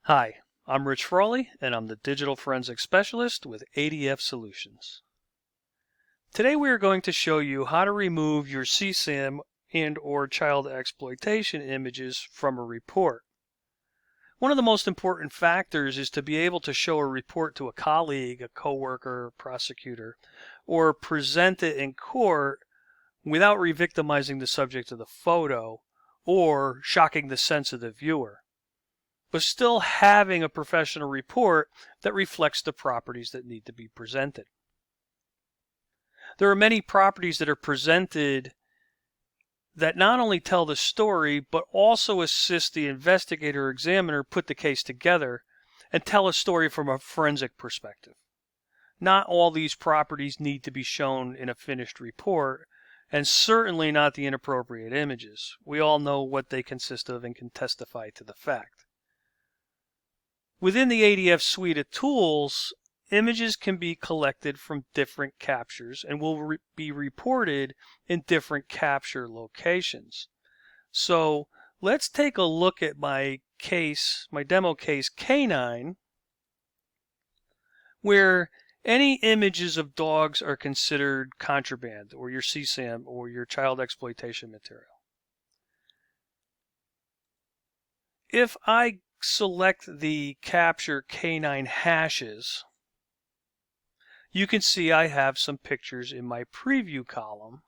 Hi, I'm Rich Frawley, and I'm the Digital Forensics Specialist with ADF Solutions. Today we are going to show you how to remove your CSAM and/or child exploitation images from a report. One of the most important factors is to be able to show a report to a colleague, a coworker, prosecutor, or present it in court without re-victimizing the subject of the photo or shocking the sensitive viewer, but still having a professional report that reflects the properties that need to be presented. There are many properties that are presented that not only tell the story, but also assist the investigator or examiner put the case together and tell a story from a forensic perspective. Not all these properties need to be shown in a finished report, and certainly not the inappropriate images. We all know what they consist of and can testify to the fact. Within the ADF suite of tools, images can be collected from different captures and will be reported in different capture locations. So let's take a look at my demo case K9, where any images of dogs are considered contraband, or your CSAM, or your child exploitation material. If I select the capture K9 hashes, you can see I have some pictures in my preview column.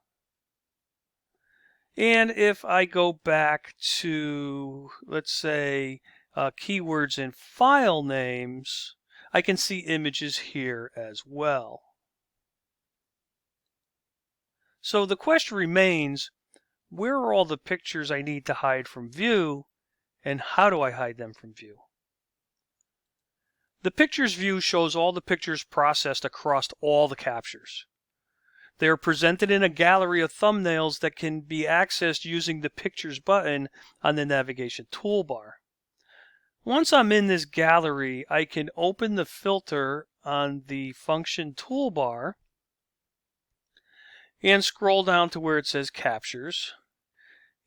And if I go back to, let's say, keywords and file names, I can see images here as well. So the question remains, where are all the pictures I need to hide from view, and how do I hide them from view? The pictures view shows all the pictures processed across all the captures. They are presented in a gallery of thumbnails that can be accessed using the Pictures button on the navigation toolbar. Once I'm in this gallery, I can open the filter on the function toolbar and scroll down to where it says Captures,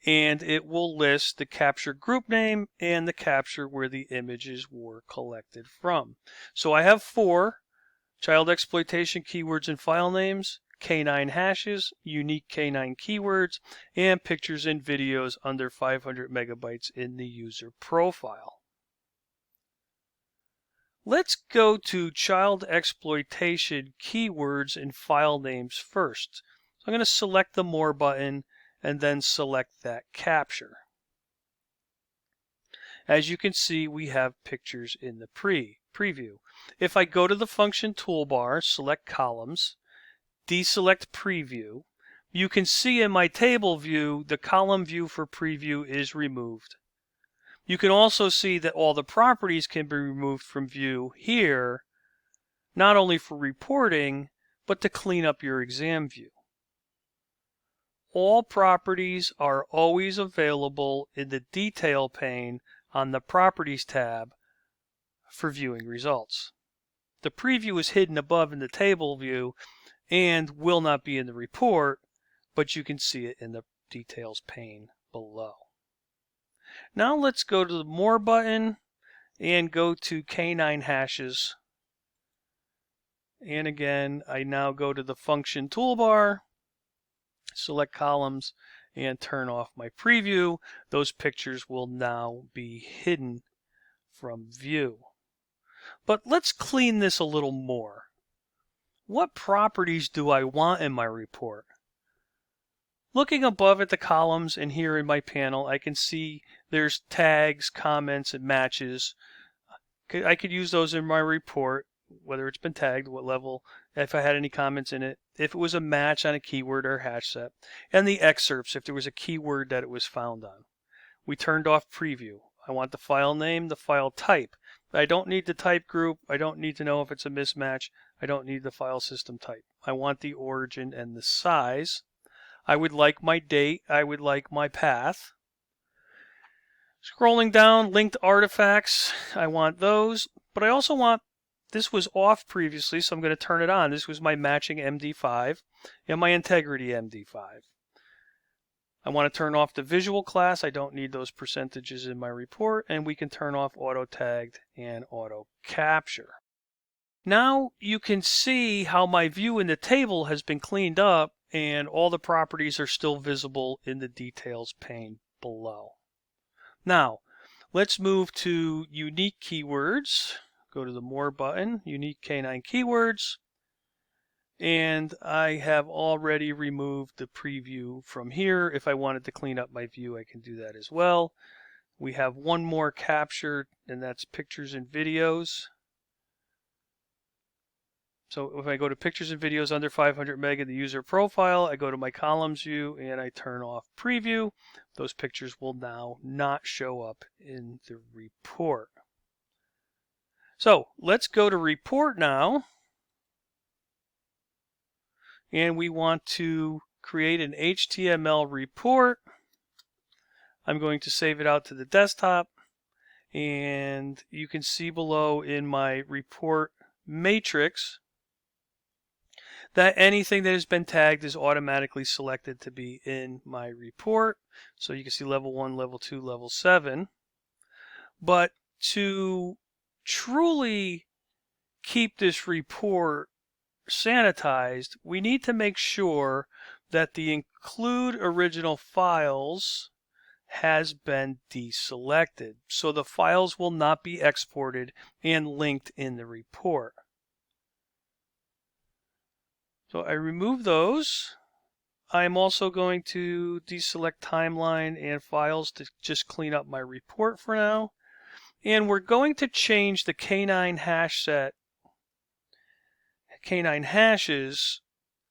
and it will list the capture group name and the capture where the images were collected from. So I have 4 child exploitation keywords and file names, K9 hashes, unique K9 keywords, and pictures and videos under 500 megabytes in the user profile. Let's go to child exploitation keywords and file names first. So I'm going to select the More button and then select that capture. As you can see, we have pictures in the preview. If I go to the function toolbar, select columns, deselect preview, you can see in my table view, the column view for preview is removed. You can also see that all the properties can be removed from view here, not only for reporting, but to clean up your exam view. All properties are always available in the detail pane on the Properties tab for viewing results. The preview is hidden above in the table view and will not be in the report, but you can see it in the details pane below. Now let's go to the More button and go to K9 hashes. And again, I now go to the function toolbar, select columns, and turn off my preview. Those pictures will now be hidden from view. But let's clean this a little more. What properties do I want in my report? Looking above at the columns and here in my panel, I can see there's tags, comments, and matches. I could use those in my report, whether it's been tagged, what level, if I had any comments in it, if it was a match on a keyword or hash set, and the excerpts if there was a keyword that it was found on. We turned off preview. I want the file name, the file type. I don't need the type group. I don't need to know if it's a mismatch. I don't need the file system type. I want the origin and the size. I would like my date. I would like my path. Scrolling down, linked artifacts, I want those, but I also want, this was off previously, so I'm going to turn it on. This was my matching MD5 and my integrity MD5. I want to turn off the visual class. I don't need those percentages in my report, and we can turn off auto tagged and auto capture. Now you can see how my view in the table has been cleaned up and all the properties are still visible in the details pane below. Now let's move to unique keywords. Go to the More button, Unique Canine Keywords. And I have already removed the preview from here. If I wanted to clean up my view, I can do that as well. We have one more capture, and that's pictures and videos. So if I go to pictures and videos under 500 meg in the user profile, I go to my columns view and I turn off preview. Those pictures will now not show up in the report. So let's go to report now. And we want to create an HTML report. I'm going to save it out to the desktop, and you can see below in my report matrix that anything that has been tagged is automatically selected to be in my report. So you can see level 1, level 2, level 7. But to truly keep this report sanitized, we need to make sure that the include original files has been deselected, so the files will not be exported and linked in the report. So I remove those. I'm also going to deselect timeline and files to just clean up my report for now. And we're going to change the canine hash set, canine hashes,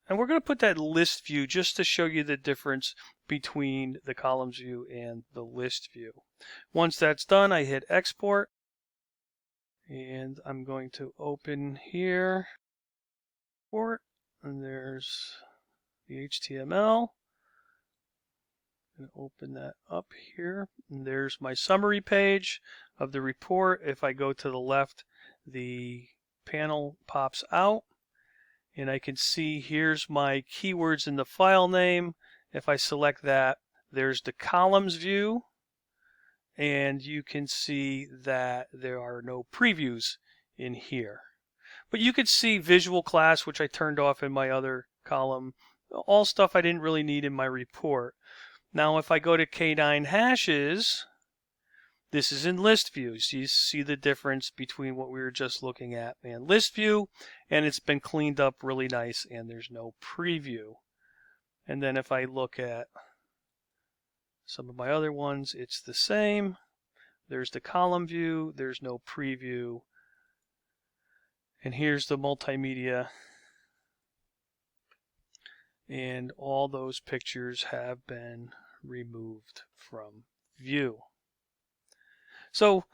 and we're going to put that list view just to show you the difference between the columns view and the list view. Once that's done, I hit export, and I'm going to open here, and there's the HTML. I'm going to open that up here, and there's my summary page of the report. If I go to the left, the panel pops out. And I can see here's my keywords in the file name. If I select that, there's the columns view. And you can see that there are no previews in here. But you could see visual class, which I turned off in my other column. All stuff I didn't really need in my report. Now if I go to canine hashes, this is in list view. So you see the difference between what we were just looking at and list view, and it's been cleaned up really nice and there's no preview. And then if I look at some of my other ones, it's the same. There's the column view, there's no preview. And here's the multimedia. And all those pictures have been removed from view. So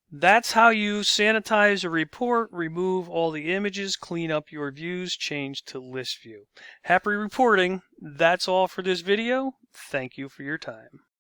that's how you sanitize a report, remove all the images, clean up your views, change to list view. Happy reporting. That's all for this video. Thank you for your time.